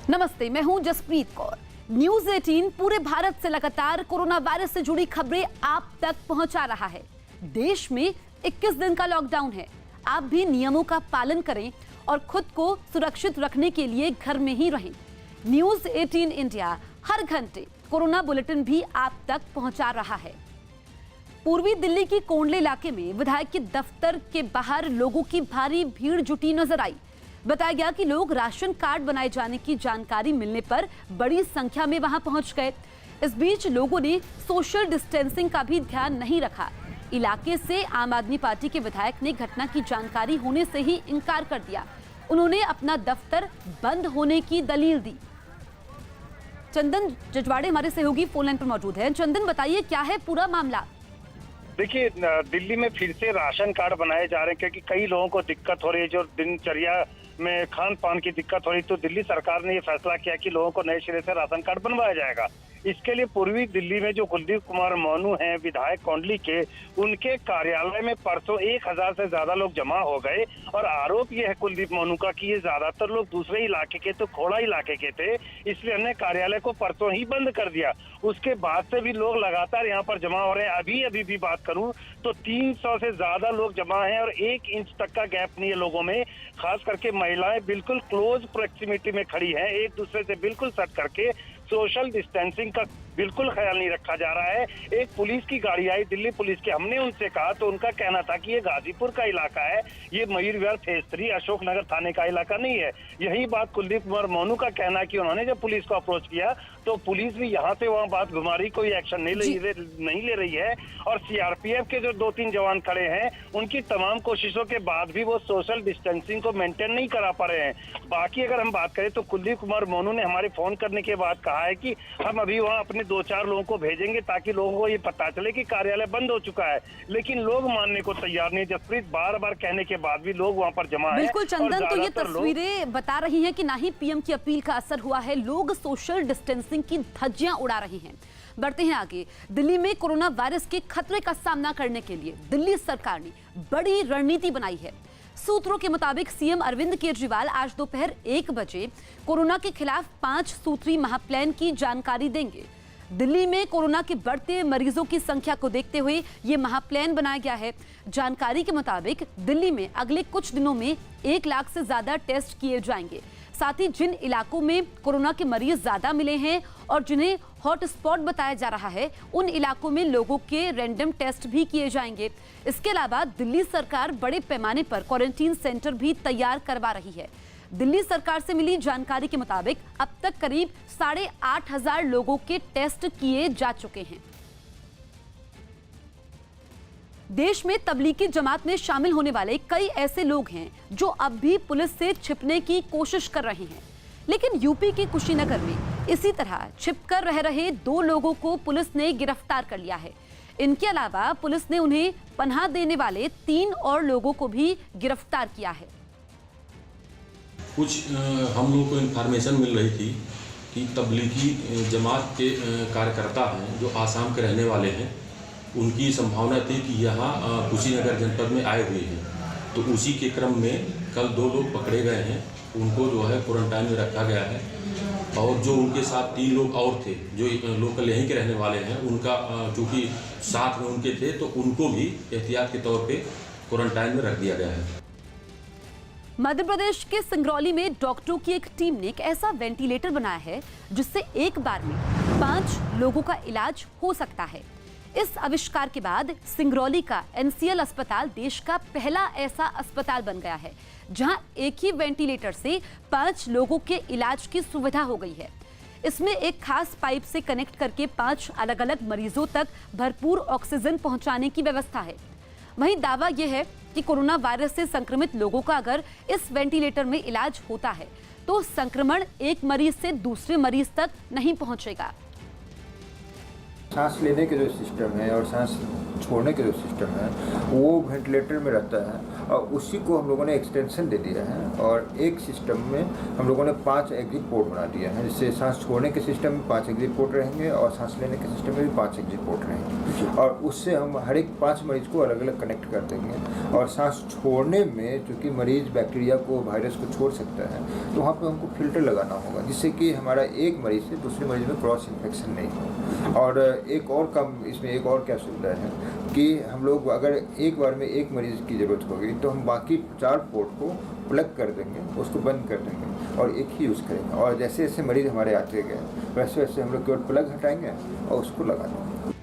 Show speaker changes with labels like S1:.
S1: नमस्ते, मैं हूं जसप्रीत कौर। न्यूज़ 18 पूरे भारत से लगातार कोरोना वायरस से जुड़ी खबरें आप तक पहुंचा रहा है। देश में 21 दिन का लॉकडाउन है। आप भी नियमों का पालन करें और खुद को सुरक्षित रखने के लिए घर में ही रहें। न्यूज़ 18 इंडिया हर घंटे कोरोना बुलेटिन भी आप तक पहुंचा रहा है। पूर्वी दिल्ली की कोंडले इलाके में विधायक के दफ्तर के बाहर लोगों की भारी भीड़ जुटी नजर आई। बताया गया कि लोग राशन कार्ड बनाए जाने की जानकारी मिलने पर बड़ी संख्या में वहां पहुंच गए। इस बीच लोगों ने सोशल डिस्टेंसिंग का भी ध्यान नहीं रखा। इलाके से आम आदमी पार्टी के विधायक ने घटना की जानकारी होने से ही इनकार कर दिया। उन्होंने अपना दफ्तर बंद होने की दलील दी। चंदन जजवाड़े हमारे सहयोगी फोन लाइन पर मौजूद हैं। चंदन, बताइए क्या है पूरा मामला?
S2: देखिए, दिल्ली में फिर से राशन कार्ड बनाए जा रहे हैं क्योंकि कई लोगों को दिक्कत हो रही है, जो दिनचर्या में खान पान की दिक्कत हो रही। तो दिल्ली सरकार ने ये फैसला किया कि लोगों को नए सिरे से राशन कार्ड बनवाया जाएगा। इसके लिए पूर्वी दिल्ली में जो कुलदीप कुमार मोनू हैं, विधायक कोंडली के, उनके कार्यालय में परसों 1000 से ज्यादा लोग जमा हो गए। और आरोप ये है कुलदीप मोनू का कि ये ज्यादातर लोग दूसरे इलाके के, तो खोड़ा इलाके के थे, इसलिए हमने कार्यालय को परसों ही बंद कर दिया। उसके बाद से भी लोग लगातार यहाँ पर जमा हो रहे हैं। अभी भी बात करूं तो 300 से ज्यादा लोग जमा हैं और 1 इंच तक का गैप नहीं है लोगों में। खास करके महिलाएं बिल्कुल क्लोज प्रोक्सिमिटी में खड़ी हैं, एक दूसरे से बिल्कुल सट करके। सोशल डिस्टेंसिंग का बिल्कुल ख्याल नहीं रखा जा रहा है। एक पुलिस की गाड़ी आई, दिल्ली पुलिस की, हमने उनसे कहा तो उनका कहना था कि ये गाजीपुर का इलाका है, ये मयूर विहार फेज 3 अशोकनगर थाने का इलाका नहीं है। यही बात कुलदीप कुमार मोनू का कहना है कि उन्होंने जब पुलिस को अप्रोच किया तो पुलिस भी यहाँ से वहाँ बात घुमा रही, कोई एक्शन नहीं ले रही है। और सीआरपीएफ के जो 2-3 जवान खड़े हैं, उनकी तमाम कोशिशों के बाद भी वो सोशल डिस्टेंसिंग को मेंटेन नहीं करा पा रहे हैं। बाकी अगर हम बात करें तो कुलदीप कुमार मोनू ने हमारे फोन करने के बाद कहा है कि हम अभी वहाँ अपने 2-4 लोगों को भेजेंगे ताकि लोगों को ये पता चले कि कार्यालय बंद हो चुका है। लेकिन लोग मानने को तैयार नहीं। जसप्रीत, बार-बार कहने के बाद भी लोग वहाँ पर जमा हैं।
S1: बिल्कुल चंदन, तो ये तस्वीरें बता रही हैं कि ना ही पीएम की अपील का असर हुआ है, लोग सोशल डिस्टेंसिंग की धज्जियां उड़ा रहे हैं। बढ़ते हैं आगे। दिल्ली में कोरोना वायरस के खतरे का सामना करने के लिए दिल्ली सरकार ने बड़ी रणनीति बनाई है। सूत्रों के मुताबिक सीएम अरविंद केजरीवाल आज दोपहर 1 बजे कोरोना के खिलाफ 5 सूत्री महाप्लान की जानकारी देंगे। दिल्ली में कोरोना के बढ़ते मरीजों की संख्या को देखते हुए ये महाप्लान बनाया गया है। जानकारी के मुताबिक दिल्ली में अगले कुछ दिनों में 1 लाख से ज्यादा टेस्ट किए जाएंगे। साथ ही जिन इलाकों में कोरोना के मरीज ज्यादा मिले हैं और जिन्हें हॉटस्पॉट बताया जा रहा है, उन इलाकों में लोगों के रैंडम टेस्ट भी किए जाएंगे। इसके अलावा दिल्ली सरकार बड़े पैमाने पर क्वारंटीन सेंटर भी तैयार करवा रही है। दिल्ली सरकार से मिली जानकारी के मुताबिक अब तक करीब 8500 लोगों के टेस्ट किए जा चुके हैं। देश में तबलीगी जमात में शामिल होने वाले कई ऐसे लोग हैं जो अब भी पुलिस से छिपने की कोशिश कर रहे हैं। लेकिन यूपी के कुशीनगर में इसी तरह छिपकर रह रहे 2 लोगों को पुलिस ने गिरफ्तार कर लिया है। इनके अलावा पुलिस ने उन्हें पनाह देने वाले 3 और लोगों को भी गिरफ्तार किया है।
S3: कुछ हम लोगों को इन्फॉर्मेशन मिल रही थी कि तबलीगी जमात के कार्यकर्ता हैं जो आसाम के रहने वाले हैं, उनकी संभावना थी कि यहाँ कुशीनगर जनपद में आए हुए हैं। तो उसी के क्रम में कल 2 लोग पकड़े गए हैं, उनको जो है क्वारंटाइन में रखा गया है। और जो उनके साथ 3 लोग और थे जो लोकल यहीं के रहने वाले हैं, उनका चूँकि साथ में उनके थे तो उनको भी एहतियात के तौर पे क्वारंटाइन में रख दिया गया है।
S1: मध्य प्रदेश के सिंगरौली में डॉक्टरों की एक टीम ने एक ऐसा वेंटिलेटर बनाया है जिससे एक बार में 5 लोगों का इलाज हो सकता है। इस आविष्कार के बाद सिंगरौली का एनसीएल अस्पताल देश का पहला ऐसा अस्पताल बन गया है जहां एक ही वेंटिलेटर से 5 लोगों के इलाज की सुविधा हो गई है। इसमें एक खास पाइप से कनेक्ट करके 5 अलग अलग मरीजों तक भरपूर ऑक्सीजन पहुंचाने की व्यवस्था है। वहीं दावा यह है कि कोरोना वायरस से संक्रमित लोगों का अगर इस वेंटिलेटर में इलाज होता है तो संक्रमण एक मरीज से दूसरे मरीज तक नहीं पहुंचेगा।
S4: सांस लेने के जो सिस्टम है और सांस छोड़ने के जो सिस्टम है वो वेंटिलेटर में रहता है और उसी को हम लोगों ने एक्सटेंशन दे दिया है और एक सिस्टम में हम लोगों ने 5 एग्जिट पोर्ट बना दिया है, जिससे सांस छोड़ने के सिस्टम में 5 एग्जिट पोर्ट रहेंगे और सांस लेने के सिस्टम में भी 5 एग्जिट पोर्ट रहेंगे और उससे हम हर एक 5 मरीज को अलग अलग कनेक्ट कर देंगे। और सांस छोड़ने में चूँकि मरीज बैक्टीरिया को वायरस को छोड़ सकता है तो वहाँ पर हमको फिल्टर लगाना होगा, जिससे कि हमारा एक मरीज से दूसरे मरीज में क्रॉस इन्फेक्शन नहीं हो। और एक और काम इसमें एक और क्या सुविधा है कि हम लोग अगर एक बार में एक मरीज की ज़रूरत होगी तो हम बाकी 4 पोर्ट को प्लग कर देंगे, उसको बंद कर देंगे और एक ही यूज़ करेंगे। और जैसे जैसे मरीज़ हमारे आते गए वैसे वैसे हम लोग केवल प्लग हटाएंगे और उसको लगा देंगे।